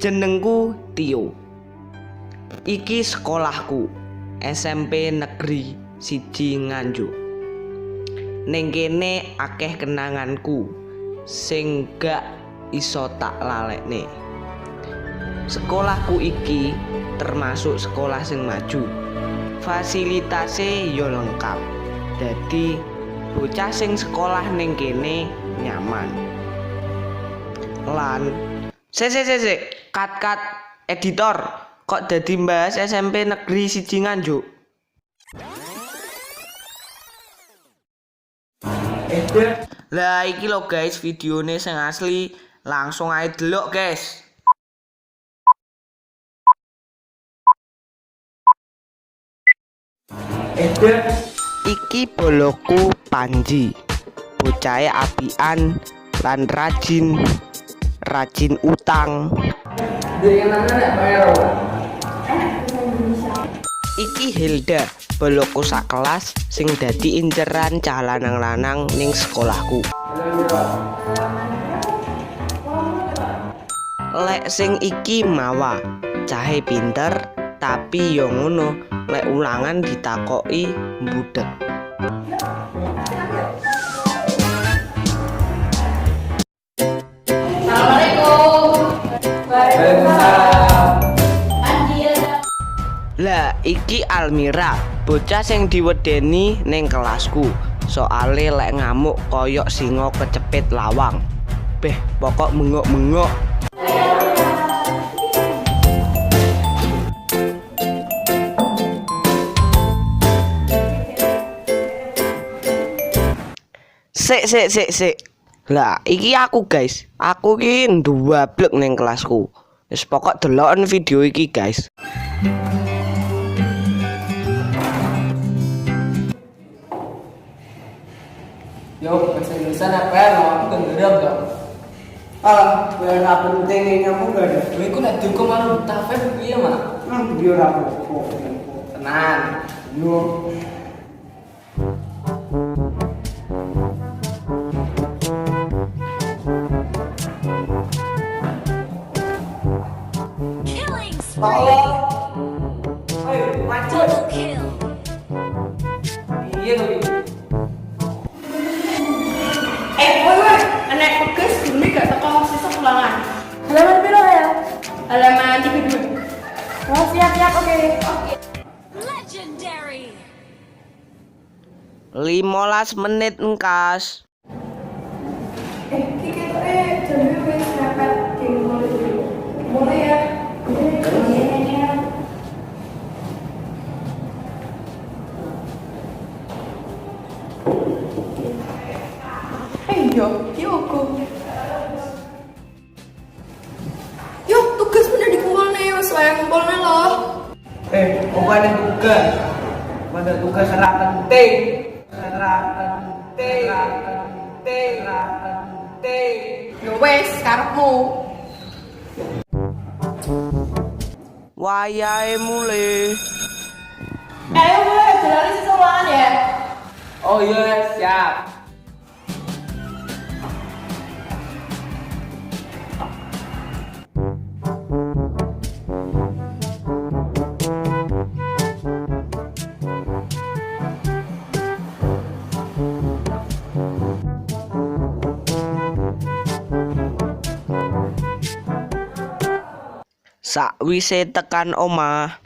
Jenengku Tio. Iki sekolahku, SMP Negeri 1 Nganjuk. Ning kene akeh kenanganku sing gak iso tak lalekne. Sekolahku iki termasuk sekolah sing maju. Fasilitasé yo lengkap. Dadi bocah sing sekolah ning kene nyaman. Lan kat editor, kok dadi mbahas SMP Negeri 1 Nganjuk? Lah iki lho guys, videone sing asli, langsung ae delok guys. Iki boloku Panji. Bocahe apian lan rajin utang. Iki Hilda, boloku sak kelas sing dadi inceran cah lanang-lanang ning sekolahku. Lek sing iki Mawa, cahe pinter tapi yo ngono, lek ulangan ditakoki mbudek. Lah iki Almira, bocah sing diwedeni ning kelasku. Soale lek ngamuk koyok singa kecepit lawang. Beh, pokok mengok-mengok. Sik. Lah iki aku guys. Aku ki nduwablek ning kelasku. Wis pokok deloken video iki guys. Yo, bahasa Indonesia apa ya? Aku dengerin dong. Biar gak penting kamu gak ada. Gue itu nak dihukum malu tafet iya mana? Biar aku Tenang. Yo. Killing spree. Ayo, lanjut. Double kill. Iya tuh. Woi, anak pegas dulu gak teko sisa ulangan. Halaman piro ya? Halaman 32. Oh, siap, oke. Legendary. 15 menit engkas. Iki jamnya wis dapat mulai ya. Yuk, tugas bener dikumpul nih, wes wae kumpulnya loh. Bukan tugas. Pada tugas serat penting. Yo wes, karepmu. Wayahe mulai. Ayo mulai jalani sisa ulangan ya. Oh iya, siap. Sakwise tekan omah.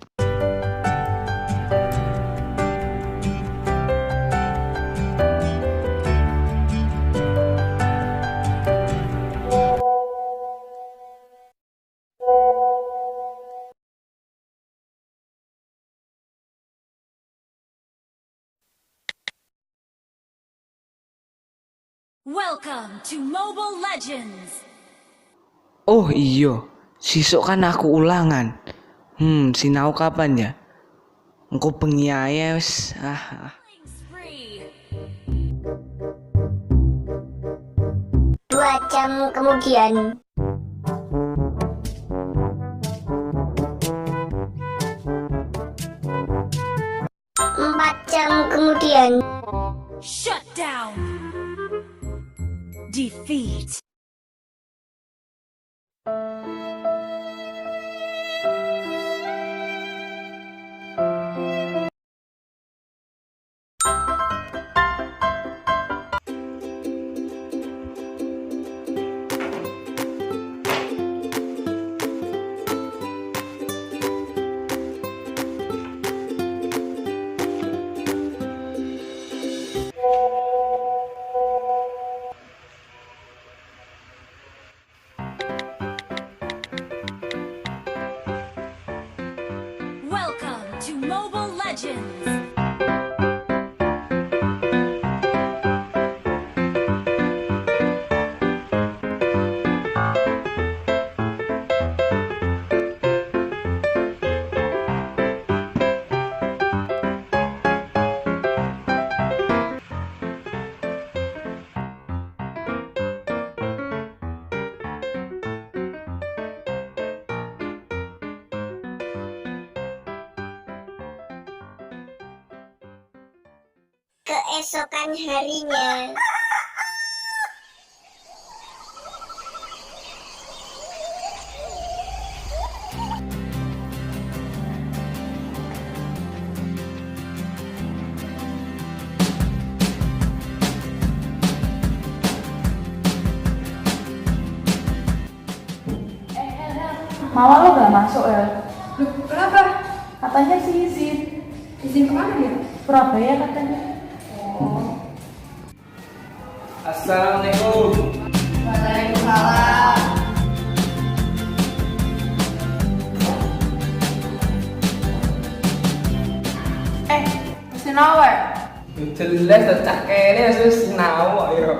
Welcome to Mobile Legends. Oh iya, sesuk kan aku ulangan. Sinau kapan ya? Engko bengi ae wis. Killing spree. 2 jam kemudian. 4 jam kemudian. Shut down. Defeat. Legends. Keesokan harinya. Mama lo gak masuk ya? Loh, kenapa? Katanya sih izin. Izin kemana dia? Surabaya katanya. Assalamualaikum. Waalaikumsalam. Mesin apa? Jelas tak kene wis sinau ayo.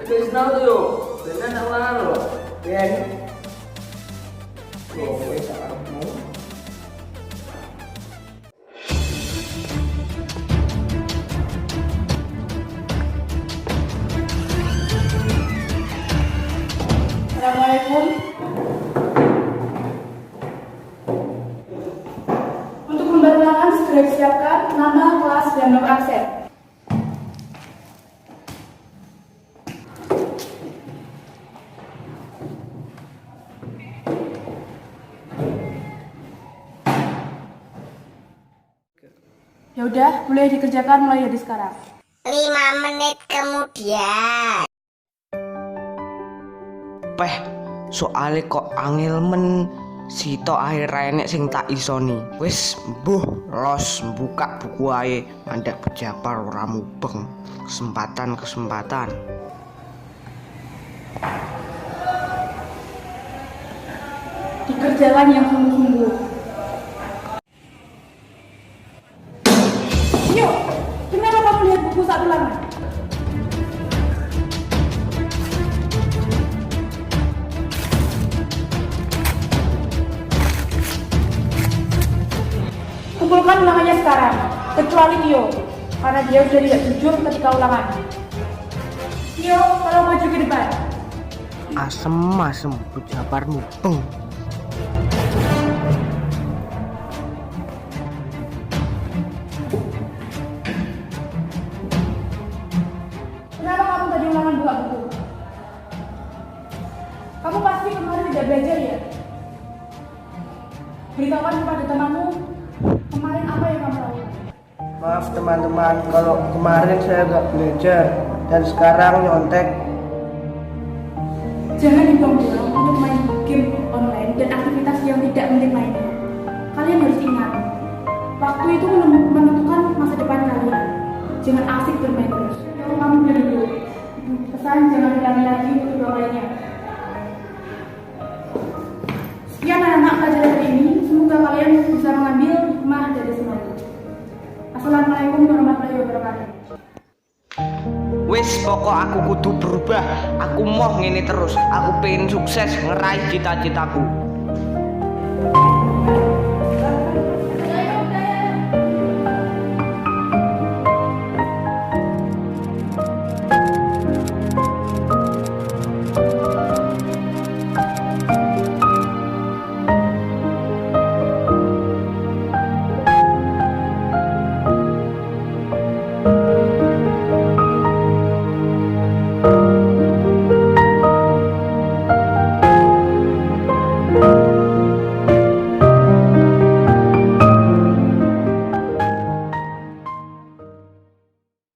Wis sinau tuh yo. Bener tak ulangan lho. Ben, Oh, wis sakarepmu. Assalamualaikum. Untuk lembar ulangan segera disiapkan nama, kelas, dan nomor absen. Ya udah, boleh dikerjakan mulai dari sekarang. 5 menit kemudian. Peh, soale kok angel men sito akhir enek sing tak isoni. Wis mbuh los buka buku ae mandek pejabar ora mubeng. Kesempatan. Dikerjakan yang sungguh-sungguh. Yuk, kenapa kamu lihat buku saat ulangan? Kumpulkan ulangannya sekarang, kecuali Tio, karena dia sudah tidak jujur ketika ulangan. Tio, tolong maju ke depan. Asem pejabar mubeng. Kenapa kamu tadi ulangan buka buku? Kamu pasti kemarin tidak belajar ya? Beritahukan kepada temanmu kemarin apa yang kamu lakukan. maaf teman-teman kalau kemarin saya nggak belajar dan sekarang nyontek. Jangan dibuang-buang untuk main game online dan aktivitas yang tidak penting lainnya. Kalian harus ingat, waktu itu menentukan masa depan kalian. Jangan asik bermain terus. Kalau kamu dari dulu, pesan jangan ulangi lagi untuk kedua lainnya. Sekian anak-anak pelajaran hari ini. Semoga kalian bisa mengambil hikmah dari semua itu. Assalamualaikum warahmatullahi wabarakatuh. Wis pokok aku kudu berubah. Aku mau ngene terus. Aku pengen sukses ngeraih cita-citaku.